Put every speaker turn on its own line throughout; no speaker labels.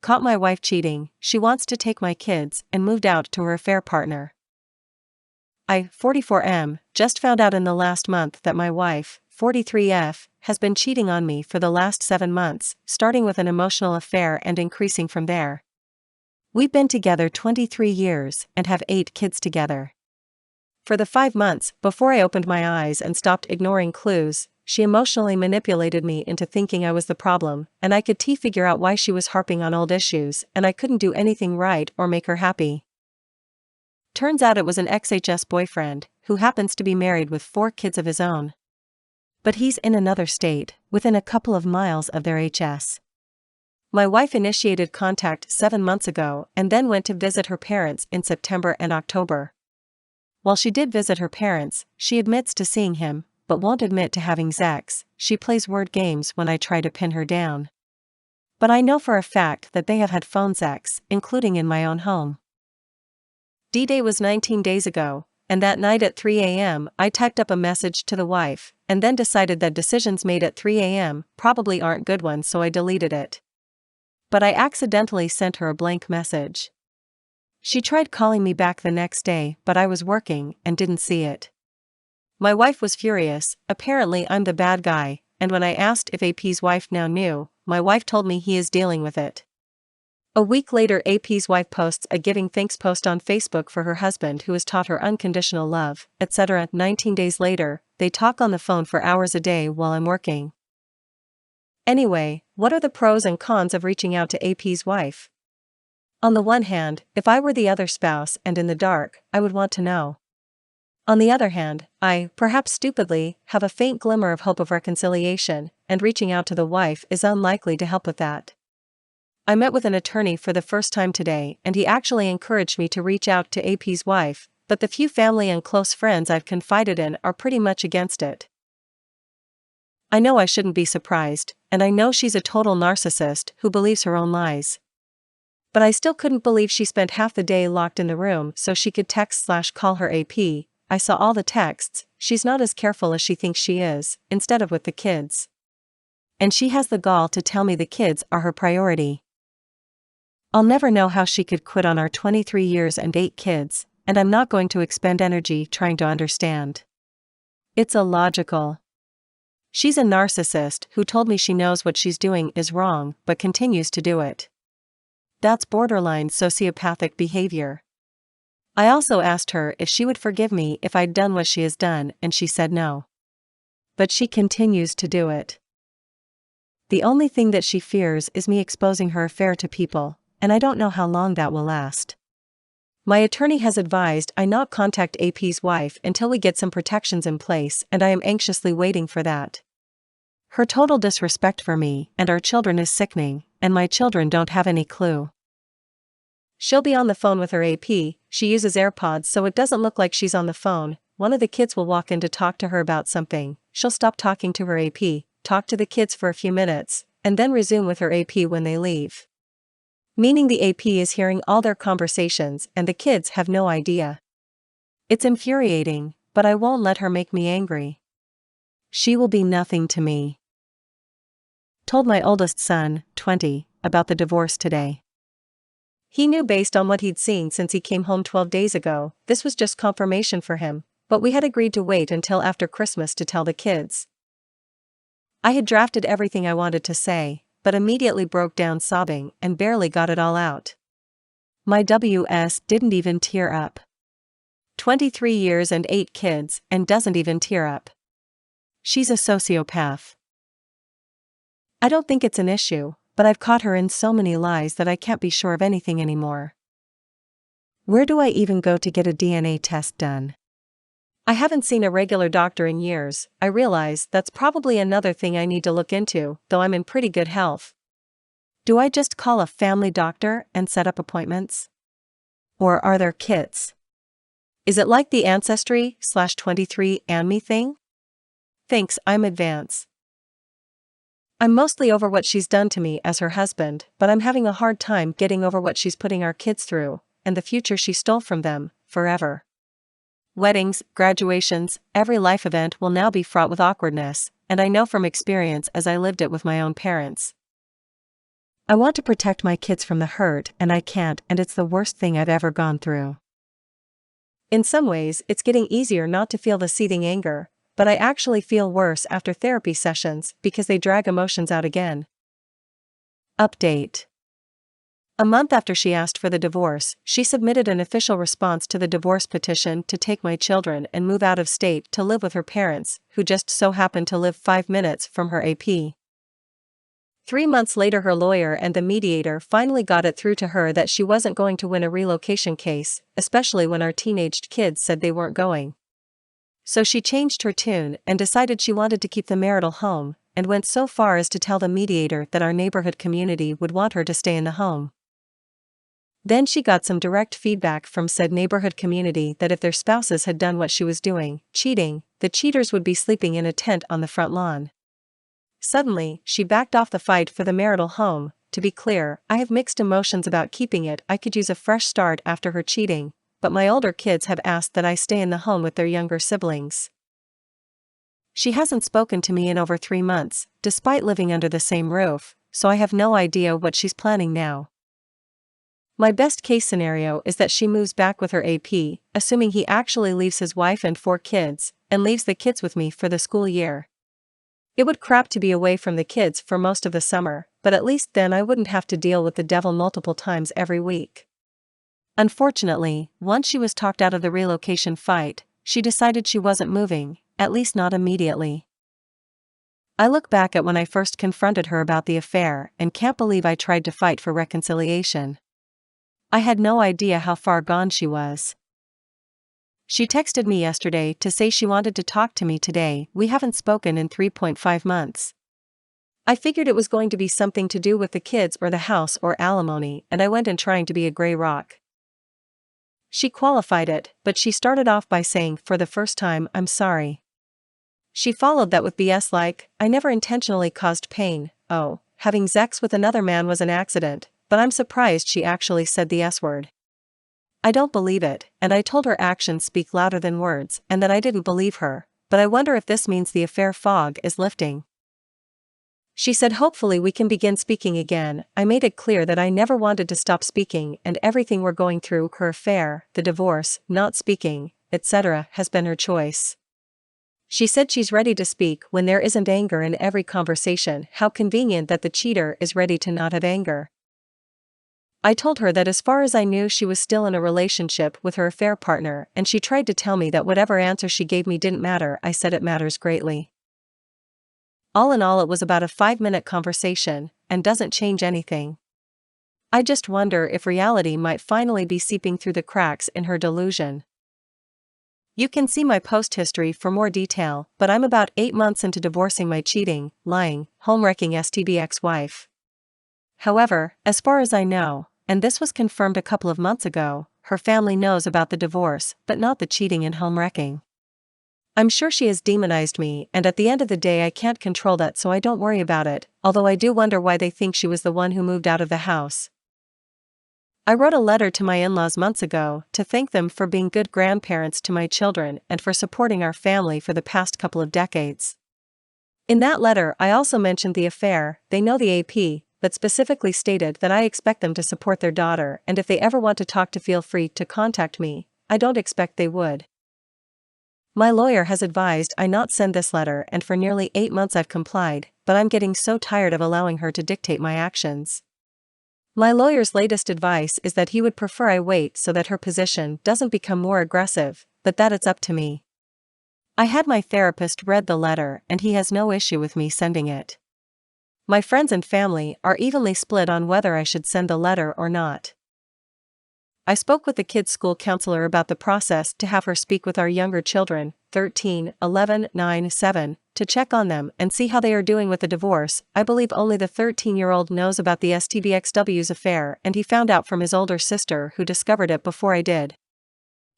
caught my wife cheating, she wants to take my kids, and moved out to her affair partner. I, 44M, just found out in the last month that my wife, 43F, has been cheating on me for the last 7 months, starting with an emotional affair and increasing from there. We've been together 23 years and have 8 kids together. For the 5 months before I opened my eyes and stopped ignoring clues, she emotionally manipulated me into thinking I was the problem, and I could figure out why she was harping on old issues, and I couldn't do anything right or make her happy. Turns out it was an ex-HS boyfriend, who happens to be married with 4 kids of his own. But he's in another state, within a couple of miles of their HS. My wife initiated contact 7 months ago and then went to visit her parents in September and October. While she did visit her parents, she admits to seeing him, but won't admit to having sex. She plays word games when I try to pin her down. But I know for a fact that they have had phone sex, including in my own home. D-Day was 19 days ago, and that night at 3 a.m. I typed up a message to the wife, and then decided that decisions made at 3 a.m. probably aren't good ones, so I deleted it. But I accidentally sent her a blank message. She tried calling me back the next day, but I was working and didn't see it. My wife was furious. Apparently I'm the bad guy, and when I asked if AP's wife now knew, my wife told me he is dealing with it. A week later, AP's wife posts a giving thanks post on Facebook for her husband who has taught her unconditional love, etc. 19 days later, they talk on the phone for hours a day while I'm working. Anyway, what are the pros and cons of reaching out to AP's wife? On the one hand, if I were the other spouse and in the dark, I would want to know. On the other hand, I, perhaps stupidly, have a faint glimmer of hope of reconciliation, and reaching out to the wife is unlikely to help with that. I met with an attorney for the first time today, and he actually encouraged me to reach out to AP's wife, but the few family and close friends I've confided in are pretty much against it. I know I shouldn't be surprised, and I know she's a total narcissist who believes her own lies. But I still couldn't believe she spent half the day locked in the room so she could text/call her AP. I saw all the texts. She's not as careful as she thinks she is, instead of with the kids. And she has the gall to tell me the kids are her priority. I'll never know how she could quit on our 23 years and 8 kids, and I'm not going to expend energy trying to understand. It's illogical. She's a narcissist who told me she knows what she's doing is wrong but continues to do it. That's borderline sociopathic behavior. I also asked her if she would forgive me if I'd done what she has done, and she said no. But she continues to do it. The only thing that she fears is me exposing her affair to people, and I don't know how long that will last. My attorney has advised I not contact AP's wife until we get some protections in place, and I am anxiously waiting for that. Her total disrespect for me and our children is sickening, and my children don't have any clue. She'll be on the phone with her AP. She uses AirPods so it doesn't look like she's on the phone. One of the kids will walk in to talk to her about something. She'll stop talking to her AP, talk to the kids for a few minutes, and then resume with her AP when they leave. Meaning the AP is hearing all their conversations and the kids have no idea. It's infuriating, but I won't let her make me angry. She will be nothing to me. Told my oldest son, 20, about the divorce today. He knew based on what he'd seen since he came home 12 days ago, this was just confirmation for him, but we had agreed to wait until after Christmas to tell the kids. I had drafted everything I wanted to say, but immediately broke down sobbing and barely got it all out. My WS didn't even tear up. 23 years and 8 kids, and doesn't even tear up. She's a sociopath. I don't think it's an issue, but I've caught her in so many lies that I can't be sure of anything anymore. Where do I even go to get a DNA test done? I haven't seen a regular doctor in years. I realize that's probably another thing I need to look into, though I'm in pretty good health. Do I just call a family doctor and set up appointments? Or are there kits? Is it like the Ancestry/23andMe thing? Thanks, I'm advanced. I'm mostly over what she's done to me as her husband, but I'm having a hard time getting over what she's putting our kids through, and the future she stole from them, forever. Weddings, graduations, every life event will now be fraught with awkwardness, and I know from experience as I lived it with my own parents. I want to protect my kids from the hurt and I can't, and it's the worst thing I've ever gone through. In some ways, it's getting easier not to feel the seething anger, but I actually feel worse after therapy sessions because they drag emotions out again. Update. A month after she asked for the divorce, she submitted an official response to the divorce petition to take my children and move out of state to live with her parents, who just so happened to live 5 minutes from her AP. 3 months later, her lawyer and the mediator finally got it through to her that she wasn't going to win a relocation case, especially when our teenaged kids said they weren't going. So she changed her tune and decided she wanted to keep the marital home, and went so far as to tell the mediator that our neighborhood community would want her to stay in the home. Then she got some direct feedback from said neighborhood community that if their spouses had done what she was doing, cheating, the cheaters would be sleeping in a tent on the front lawn. Suddenly, she backed off the fight for the marital home. To be clear, I have mixed emotions about keeping it. I could use a fresh start after her cheating, but my older kids have asked that I stay in the home with their younger siblings. She hasn't spoken to me in over 3 months, despite living under the same roof, so I have no idea what she's planning now. My best case scenario is that she moves back with her AP, assuming he actually leaves his wife and 4 kids, and leaves the kids with me for the school year. It would crap to be away from the kids for most of the summer, but at least then I wouldn't have to deal with the devil multiple times every week. Unfortunately, once she was talked out of the relocation fight, she decided she wasn't moving, at least not immediately. I look back at when I first confronted her about the affair and can't believe I tried to fight for reconciliation. I had no idea how far gone she was. She texted me yesterday to say she wanted to talk to me today. We haven't spoken in 3.5 months. I figured it was going to be something to do with the kids or the house or alimony, and I went in trying to be a gray rock. She qualified it, but she started off by saying, for the first time, I'm sorry. She followed that with BS like, I never intentionally caused pain. Oh, having sex with another man was an accident, but I'm surprised she actually said the S word. I don't believe it, and I told her actions speak louder than words, and that I didn't believe her, but I wonder if this means the affair fog is lifting. She said hopefully we can begin speaking again. I made it clear that I never wanted to stop speaking, and everything we're going through, her affair, the divorce, not speaking, etc., has been her choice. She said she's ready to speak when there isn't anger in every conversation. How convenient that the cheater is ready to not have anger. I told her that as far as I knew she was still in a relationship with her affair partner, and she tried to tell me that whatever answer she gave me didn't matter. I said it matters greatly. All in all, it was about a 5-minute conversation, and doesn't change anything. I just wonder if reality might finally be seeping through the cracks in her delusion. You can see my post history for more detail, but I'm about 8 months into divorcing my cheating, lying, home-wrecking STB ex-wife. However, as far as I know, and this was confirmed a couple of months ago, her family knows about the divorce, but not the cheating and home-wrecking. I'm sure she has demonized me, and at the end of the day I can't control that, so I don't worry about it, although I do wonder why they think she was the one who moved out of the house. I wrote a letter to my in-laws months ago to thank them for being good grandparents to my children and for supporting our family for the past couple of decades. In that letter I also mentioned the affair. They know the AP, but specifically stated that I expect them to support their daughter, and if they ever want to talk to feel free to contact me. I don't expect they would. My lawyer has advised I not send this letter, and for nearly 8 months I've complied, but I'm getting so tired of allowing her to dictate my actions. My lawyer's latest advice is that he would prefer I wait so that her position doesn't become more aggressive, but that it's up to me. I had my therapist read the letter and he has no issue with me sending it. My friends and family are evenly split on whether I should send the letter or not. I spoke with the kids' school counselor about the process to have her speak with our younger children, 13, 11, 9, 7, to check on them and see how they are doing with the divorce. I believe only the 13-year-old knows about the STBXW's affair, and he found out from his older sister who discovered it before I did.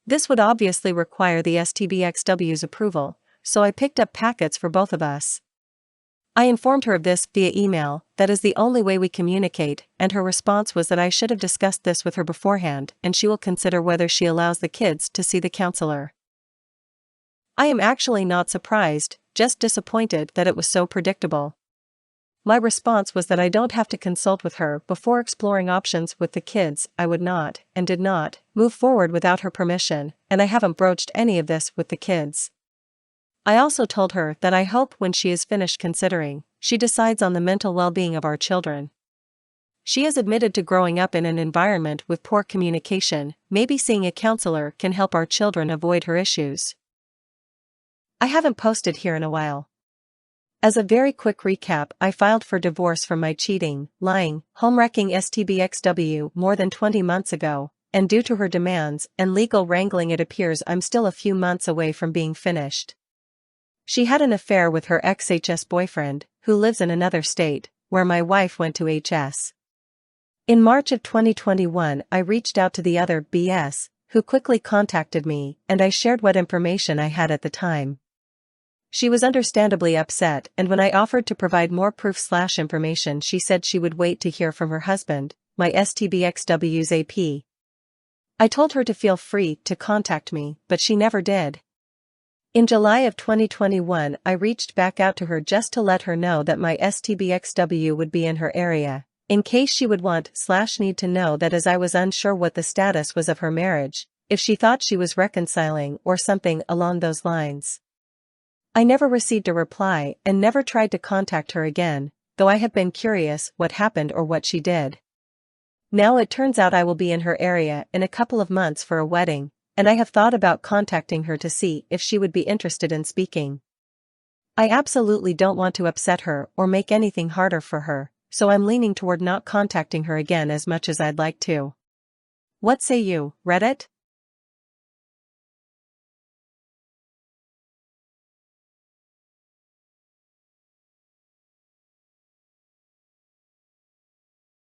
This would obviously require the STBXW's approval, so I picked up packets for both of us. I informed her of this via email. That is the only way we communicate, and her response was that I should have discussed this with her beforehand, and she will consider whether she allows the kids to see the counselor. I am actually not surprised, just disappointed that it was so predictable. My response was that I don't have to consult with her before exploring options with the kids. I would not, and did not, move forward without her permission, and I haven't broached any of this with the kids. I also told her that I hope when she is finished considering, she decides on the mental well-being of our children. She has admitted to growing up in an environment with poor communication. Maybe seeing a counselor can help our children avoid her issues. I haven't posted here in a while. As a very quick recap, I filed for divorce from my cheating, lying, home-wrecking STBXW more than 20 months ago, and due to her demands and legal wrangling it appears I'm still a few months away from being finished. She had an affair with her ex-HS boyfriend, who lives in another state, where my wife went to HS. In March of 2021 I reached out to the other BS, who quickly contacted me, and I shared what information I had at the time. She was understandably upset, and when I offered to provide more proof/information she said she would wait to hear from her husband, my STBXW's AP. I told her to feel free to contact me, but she never did. In July of 2021 I reached back out to her just to let her know that my STBXW would be in her area, in case she would want/need to know that, as I was unsure what the status was of her marriage, if she thought she was reconciling or something along those lines. I never received a reply and never tried to contact her again, though I have been curious what happened or what she did. Now it turns out I will be in her area in a couple of months for a wedding, and I have thought about contacting her to see if she would be interested in speaking. I absolutely don't want to upset her or make anything harder for her, so I'm leaning toward not contacting her again as much as I'd like to. What say you, Reddit?